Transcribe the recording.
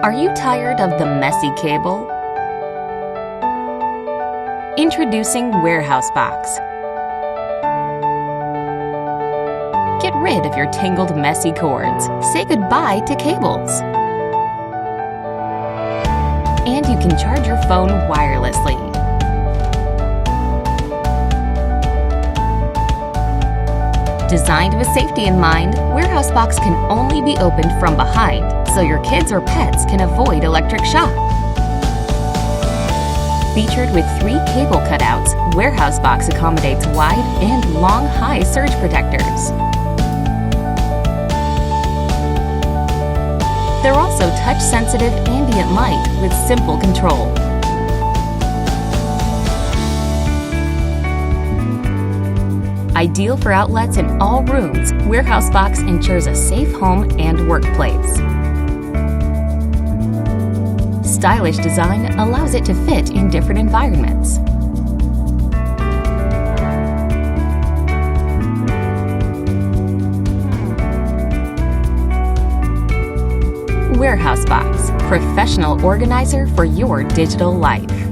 Are you tired of the messy cable? Introducing Warehouse Box. Get rid of your tangled, messy cords. Say goodbye to cables. And you can charge your phone wirelessly. Designed with safety in mind, Warehouse Box can only be opened from behind, so your kids or pets can avoid electric shock. Featured with 3 cable cutouts, Warehouse Box accommodates wide and long high surge protectors. They're also touch-sensitive ambient light with simple control. Ideal for outlets in all rooms, Warehouse Box ensures a safe home and workplace. Stylish design allows it to fit in different environments. Warehouse Box, professional organizer for your digital life.